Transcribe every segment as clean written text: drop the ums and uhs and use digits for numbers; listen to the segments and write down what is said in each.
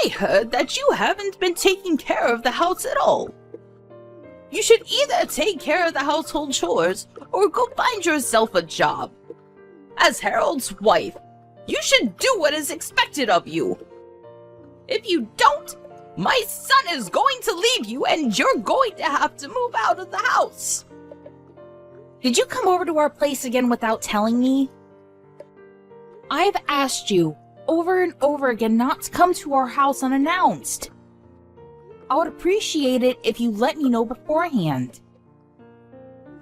I heard that you haven't been taking care of the house at all. You should either take care of the household chores or go find yourself a job. As Harold's wife, you should do what is expected of you. If you don't, my son is going to leave you and you're going to have to move out of the house. Did you come over to our place again without telling me? I've asked you over and over again not to come to our house unannounced. I would appreciate it if you let me know beforehand.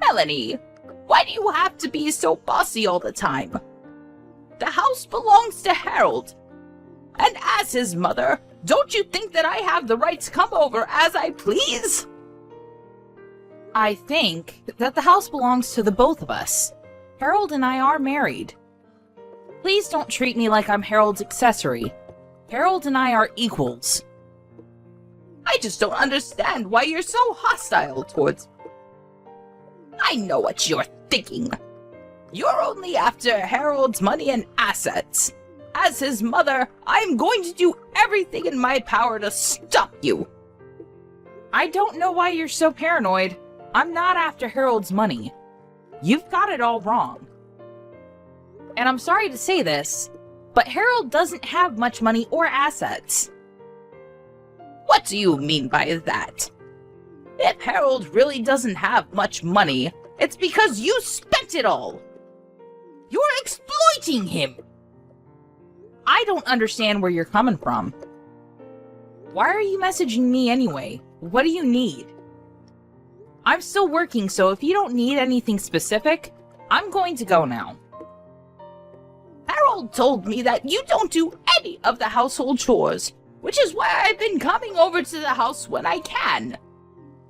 Melanie, why do you have to be so bossy all the time? The house belongs to Harold. And as his mother, don't you think that I have the right to come over as I please? I think that the house belongs to the both of us. Harold and I are married. Please don't treat me like I'm Harold's accessory. Harold and I are equals. I just don't understand why you're so hostile towards me. I know what you're thinking. You're only after Harold's money and assets. As his mother, I'm going to do everything in my power to stop you. I don't know why you're so paranoid. I'm not after Harold's money. You've got it all wrong. And I'm sorry to say this, but Harold doesn't have much money or assets. What do you mean by that? If Harold really doesn't have much money, it's because you spent it all. You're exploiting him. I don't understand where you're coming from. Why are you messaging me anyway? What do you need? I'm still working, so if you don't need anything specific, I'm going to go now. Harold told me that you don't do any of the household chores, which is why I've been coming over to the house when I can.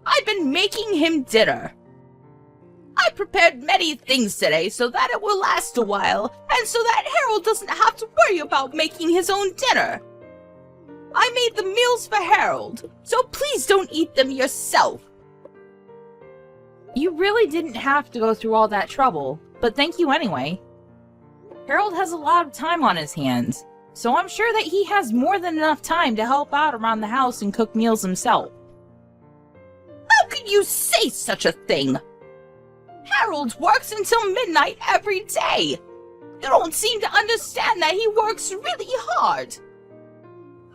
I've been making him dinner. I prepared many things today so that it will last a while, and so that Harold doesn't have to worry about making his own dinner. I made the meals for Harold, so please don't eat them yourself. You really didn't have to go through all that trouble, but thank you anyway. Harold has a lot of time on his hands, so I'm sure that he has more than enough time to help out around the house and cook meals himself. How can you say such a thing? Harold works until midnight every day. You don't seem to understand that he works really hard.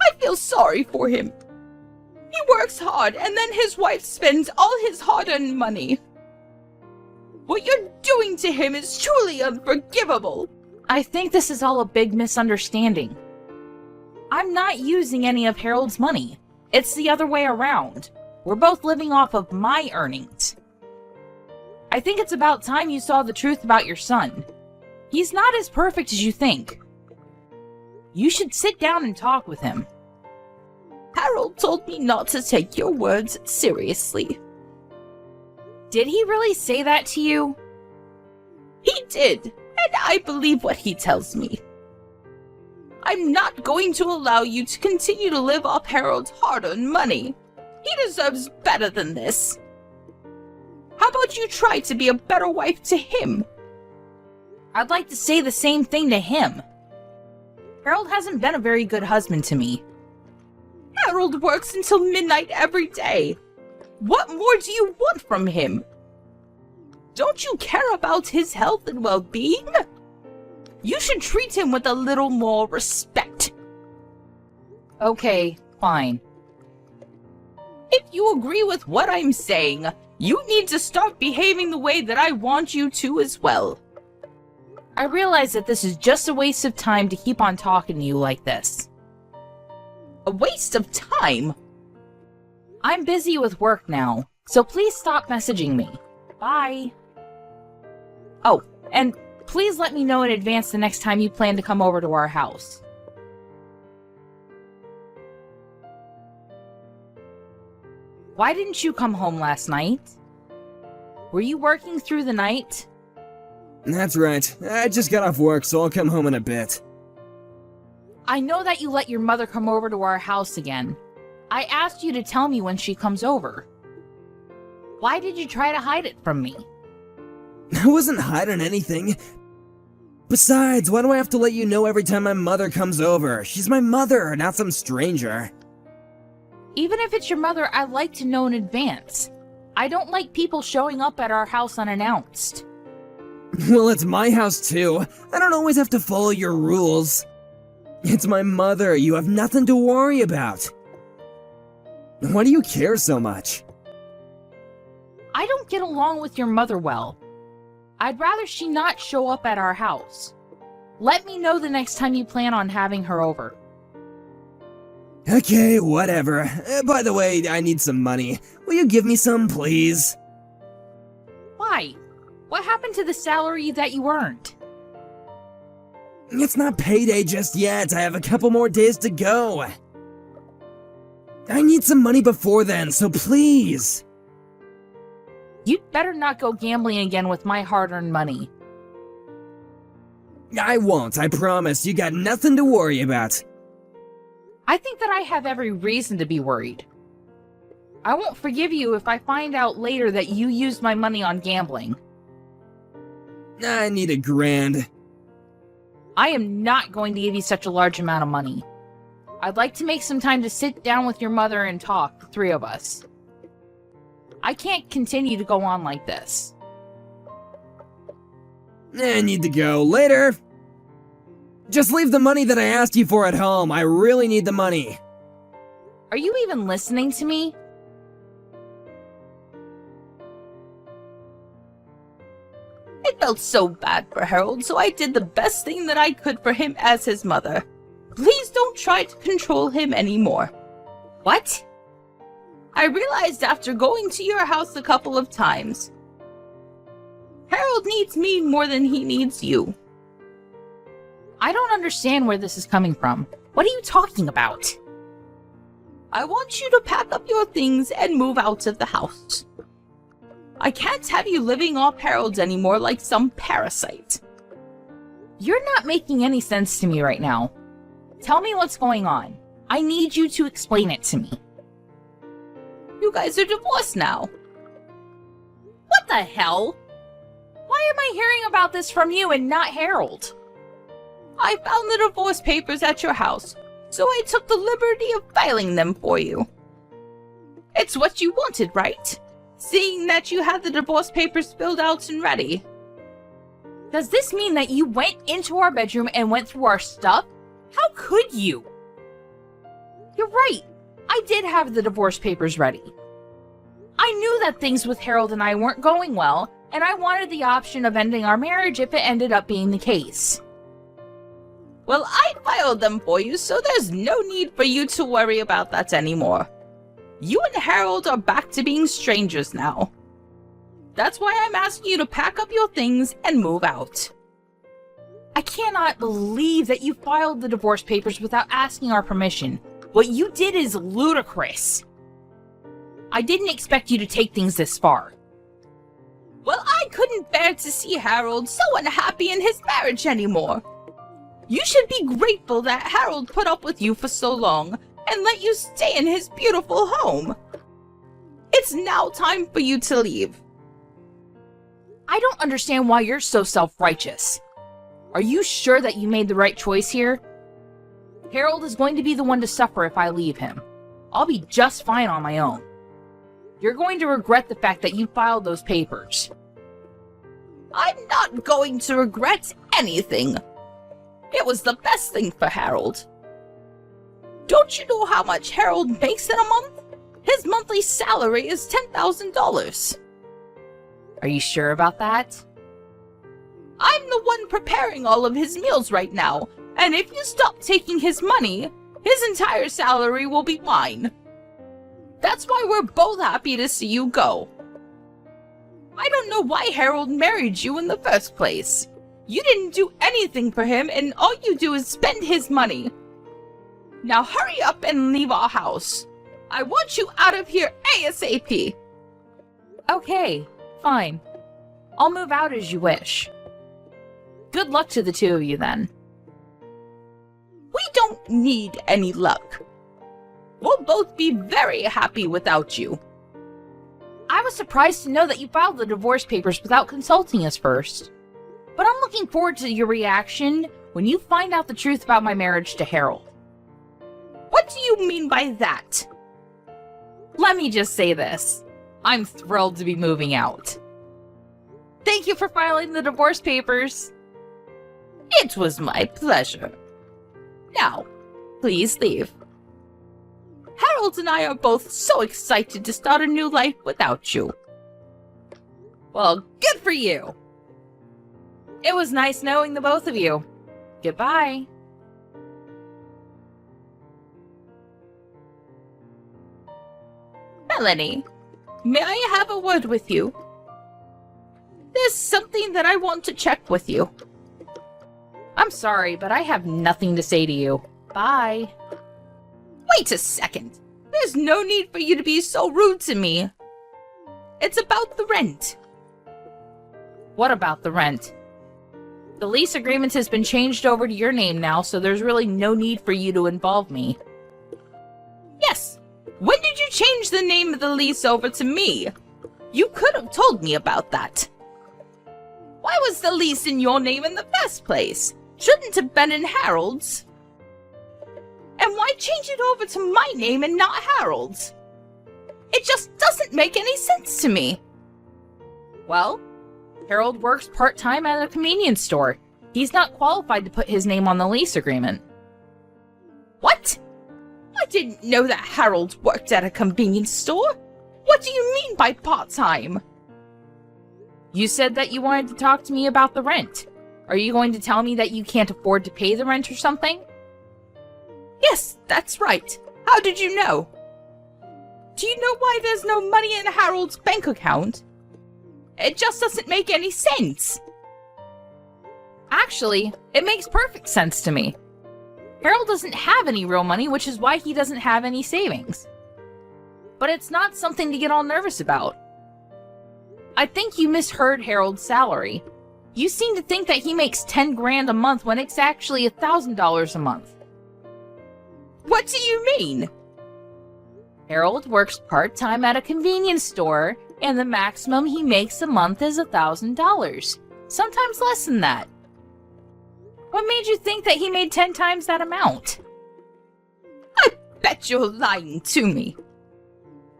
I feel sorry for him. He works hard and then his wife spends all his hard-earned money. What you're doing to him is truly unforgivable. I think this is all a big misunderstanding. I'm not using any of Harold's money. It's the other way around. We're both living off of my earnings. I think it's about time you saw the truth about your son. He's not as perfect as you think. You should sit down and talk with him. Harold told me not to take your words seriously. Did he really say that to you? He did, and I believe what he tells me. I'm not going to allow you to continue to live off Harold's hard-earned money. He deserves better than this. How about you try to be a better wife to him? I'd like to say the same thing to him. Harold hasn't been a very good husband to me. Harold works until midnight every day. What more do you want from him? Don't you care about his health and well-being? You should treat him with a little more respect. Okay, fine. If you agree with what I'm saying, you need to start behaving the way that I want you to as well. I realize that this is just a waste of time to keep on talking to you like this. A waste of time? I'm busy with work now, so please stop messaging me. Bye. Oh, and please let me know in advance the next time you plan to come over to our house. Why didn't you come home last night? Were you working through the night? That's right. I just got off work, so I'll come home in a bit. I know that you let your mother come over to our house again. I asked you to tell me when she comes over. Why did you try to hide it from me? I wasn't hiding anything. Besides, why do I have to let you know every time my mother comes over? She's my mother, not some stranger. Even if it's your mother, I like to know in advance. I don't like people showing up at our house unannounced. Well, it's my house too. I don't always have to follow your rules. It's my mother. You have nothing to worry about. Why do you care so much? I don't get along with your mother well. I'd rather she not show up at our house. Let me know the next time you plan on having her over. Okay, whatever. By the way, I need some money. Will you give me some, please? Why? What happened to the salary that you earned? It's not payday just yet. I have a couple more days to go. I need some money before then, so please. You'd better not go gambling again with my hard-earned money. I won't, I promise. You got nothing to worry about. I think that I have every reason to be worried. I won't forgive you if I find out later that you used my money on gambling. I need $1,000. I am not going to give you such a large amount of money. I'd like to make some time to sit down with your mother and talk, the three of us. I can't continue to go on like this. I need to go. Later. Just leave the money that I asked you for at home. I really need the money. Are you even listening to me? I felt so bad for Harold, so I did the best thing that I could for him as his mother. Please don't try to control him anymore. What? I realized after going to your house a couple of times, Harold needs me more than he needs you. I don't understand where this is coming from. What are you talking about? I want you to pack up your things and move out of the house. I can't have you living off Harold's anymore like some parasite. You're not making any sense to me right now. Tell me what's going on. I need you to explain it to me. You guys are divorced now. What the hell? Why am I hearing about this from you and not Harold? I found the divorce papers at your house, so I took the liberty of filing them for you. It's what you wanted, right? Seeing that you had the divorce papers filled out and ready. Does this mean that you went into our bedroom and went through our stuff? How could you? You're right. I did have the divorce papers ready. I knew that things with Harold and I weren't going well, and I wanted the option of ending our marriage if it ended up being the case. Well, I filed them for you, so there's no need for you to worry about that anymore. You and Harold are back to being strangers now. That's why I'm asking you to pack up your things and move out. I cannot believe that you filed the divorce papers without asking our permission. What you did is ludicrous. I didn't expect you to take things this far. Well, I couldn't bear to see Harold so unhappy in his marriage anymore. You should be grateful that Harold put up with you for so long and let you stay in his beautiful home. It's now time for you to leave. I don't understand why you're so self-righteous. Are you sure that you made the right choice here? Harold is going to be the one to suffer if I leave him. I'll be just fine on my own. You're going to regret the fact that you filed those papers. I'm not going to regret anything. It was the best thing for Harold. Don't you know how much Harold makes in a month? His monthly salary is $10,000. Are you sure about that? I'm the one preparing all of his meals right now, and if you stop taking his money, his entire salary will be mine. That's why we're both happy to see you go. I don't know why Harold married you in the first place. You didn't do anything for him, and all you do is spend his money. Now hurry up and leave our house. I want you out of here ASAP. Okay, fine. I'll move out as you wish. Good luck to the two of you then. We don't need any luck. We'll both be very happy without you. I was surprised to know that you filed the divorce papers without consulting us first. But I'm looking forward to your reaction when you find out the truth about my marriage to Harold. What do you mean by that? Let me just say this. I'm thrilled to be moving out. Thank you for filing the divorce papers. It was my pleasure. Now, please leave. Harold and I are both so excited to start a new life without you. Well, good for you. It was nice knowing the both of you. Goodbye. Melanie, may I have a word with you? There's something that I want to check with you. I'm sorry, but I have nothing to say to you. Bye. Wait a second. There's no need for you to be so rude to me. It's about the rent. What about the rent? The lease agreement has been changed over to your name now, so there's really no need for you to involve me. Yes. When did you change the name of the lease over to me? You could have told me about that. Why was the lease in your name in the first place? Shouldn't have been in Harold's. And why change it over to my name and not Harold's? It just doesn't make any sense to me. Well, Harold works part-time at a convenience store. He's not qualified to put his name on the lease agreement. What? I didn't know that Harold worked at a convenience store. What do you mean by part-time? You said that you wanted to talk to me about the rent. Are you going to tell me that you can't afford to pay the rent or something? Yes, that's right. How did you know? Do you know why there's no money in Harold's bank account? It just doesn't make any sense. Actually, it makes perfect sense to me. Harold doesn't have any real money, which is why he doesn't have any savings. But it's not something to get all nervous about. I think you misheard Harold's salary. You seem to think that he makes 10 grand a month when it's actually $1,000 a month. What do you mean? Harold works part-time at a convenience store, and the maximum he makes a month is $1,000. Sometimes less than that. What made you think that he made 10 times that amount? I bet you're lying to me.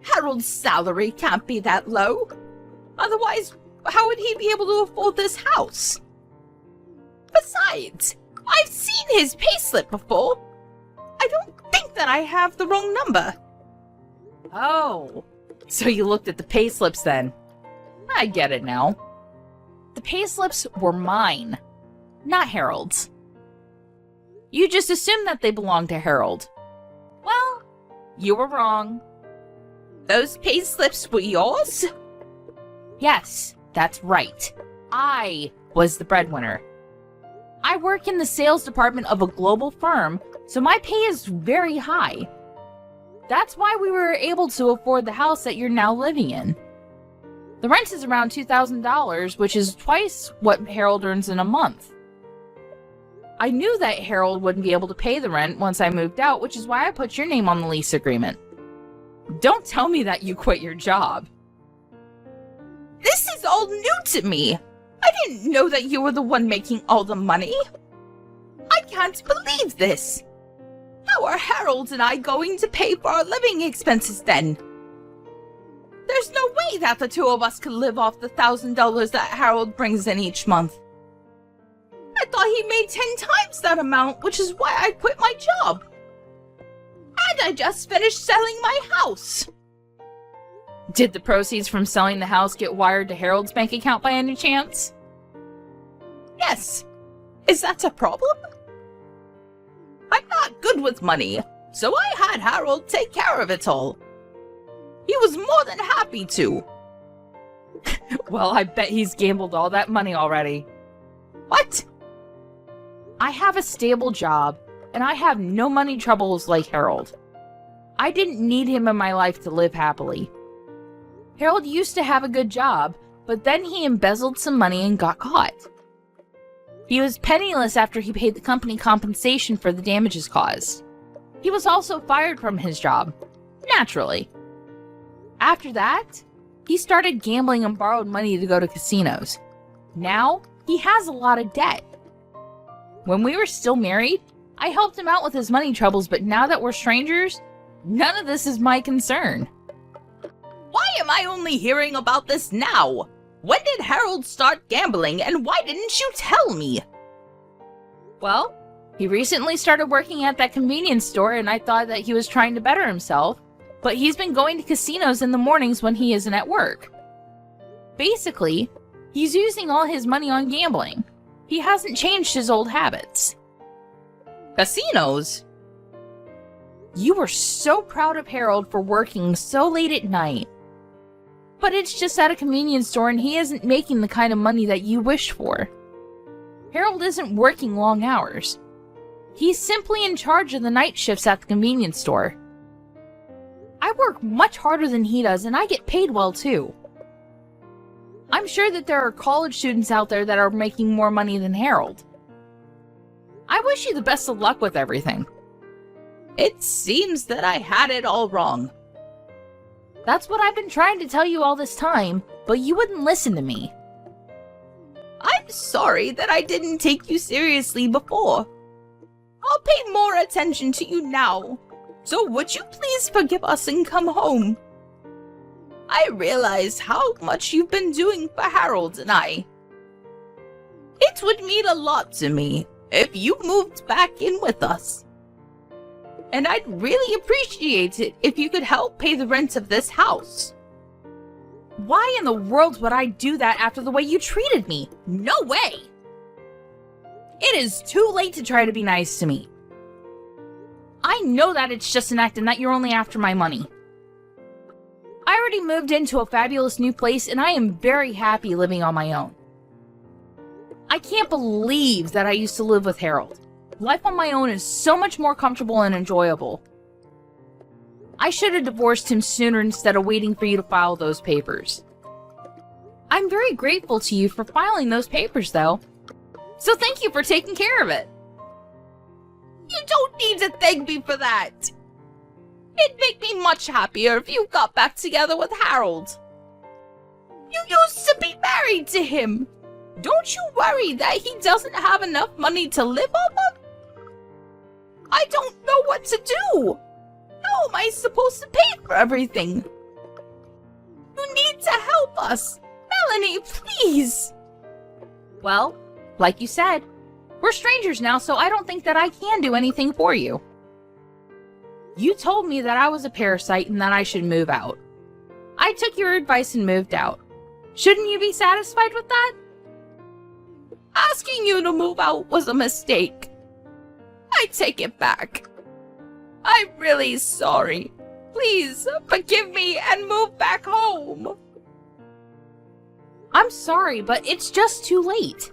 Harold's salary can't be that low. Otherwise, how would he be able to afford this house? Besides, I've seen his payslip before. I don't think that I have the wrong number. Oh, so you looked at the payslips then. I get it now. The payslips were mine, not Harold's. You just assumed that they belonged to Harold. Well, you were wrong. Those payslips were yours? Yes, that's right. I was the breadwinner. I work in the sales department of a global firm, so my pay is very high. That's why we were able to afford the house that you're now living in. The rent is around $2,000, which is twice what Harold earns in a month. I knew that Harold wouldn't be able to pay the rent once I moved out, which is why I put your name on the lease agreement. Don't tell me that you quit your job. This is all new to me. I didn't know that you were the one making all the money. I can't believe this. How are Harold and I going to pay for our living expenses then? There's no way that the two of us could live off the $1,000 that Harold brings in each month. I thought he made 10 times that amount, which is why I quit my job. And I just finished selling my house. Did the proceeds from selling the house get wired to Harold's bank account by any chance? Yes. Is that a problem? I'm not good with money, so I had Harold take care of it all. He was more than happy to. Well, I bet he's gambled all that money already. What? I have a stable job, and I have no money troubles like Harold. I didn't need him in my life to live happily. Harold used to have a good job, but then he embezzled some money and got caught. He was penniless after he paid the company compensation for the damages caused. He was also fired from his job, naturally. After that, he started gambling and borrowed money to go to casinos. Now, He has a lot of debt. When we were still married, I helped him out with his money troubles, but now that we're strangers, none of this is my concern. Why am I only hearing about this now? When did Harold start gambling, and why didn't you tell me? Well, he recently started working at that convenience store, and I thought that he was trying to better himself, but he's been going to casinos in the mornings when he isn't at work. Basically, he's using all his money on gambling. He hasn't changed his old habits. Casinos? You were so proud of Harold for working so late at night. But it's just at a convenience store and he isn't making the kind of money that you wish for. Harold isn't working long hours. He's simply in charge of the night shifts at the convenience store. I work much harder than he does and I get paid well too. I'm sure that there are college students out there that are making more money than Harold. I wish you the best of luck with everything. It seems that I had it all wrong. That's what I've been trying to tell you all this time, but you wouldn't listen to me. I'm sorry that I didn't take you seriously before. I'll pay more attention to you now. So would you please forgive us and come home? I realize how much you've been doing for Harold and I. It would mean a lot to me if you moved back in with us. And I'd really appreciate it if you could help pay the rent of this house. Why in the world would I do that after the way you treated me? No way! It is too late to try to be nice to me. I know that it's just an act and that you're only after my money. I already moved into a fabulous new place and I am very happy living on my own. I can't believe that I used to live with Harold. Life on my own is so much more comfortable and enjoyable. I should have divorced him sooner instead of waiting for you to file those papers. I'm very grateful to you for filing those papers, though. So thank you for taking care of it. You don't need to thank me for that. It'd make me much happier if you got back together with Harold. You used to be married to him. Don't you worry that he doesn't have enough money to live off of? I don't know what to do. How am I supposed to pay for everything? You need to help us. Melanie, please. Well, like you said, we're strangers now, so I don't think that I can do anything for you. You told me that I was a parasite and that I should move out. I took your advice and moved out. Shouldn't you be satisfied with that? Asking you to move out was a mistake. I take it back. I'm really sorry. Please forgive me and move back home. I'm sorry, but it's just too late.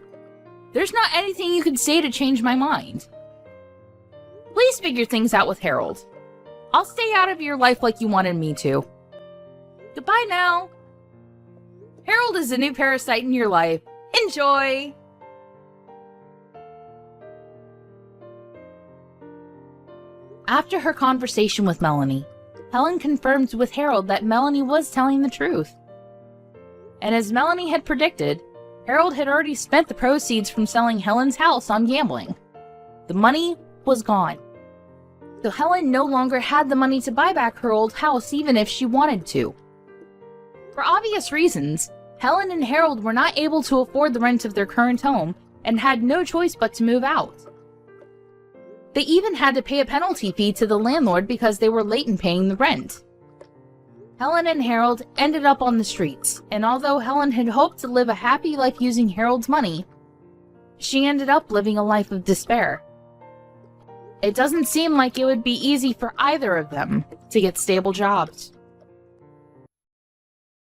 There's not anything you can say to change my mind. Please figure things out with Harold. I'll stay out of your life like you wanted me to. Goodbye now. Harold is a new parasite in your life. Enjoy! After her conversation with Melanie, Helen confirmed with Harold that Melanie was telling the truth. And as Melanie had predicted, Harold had already spent the proceeds from selling Helen's house on gambling. The money was gone. So Helen no longer had the money to buy back her old house even if she wanted to. For obvious reasons, Helen and Harold were not able to afford the rent of their current home and had no choice but to move out. They even had to pay a penalty fee to the landlord because they were late in paying the rent. Helen and Harold ended up on the streets, and although Helen had hoped to live a happy life using Harold's money, she ended up living a life of despair. It doesn't seem like it would be easy for either of them to get stable jobs.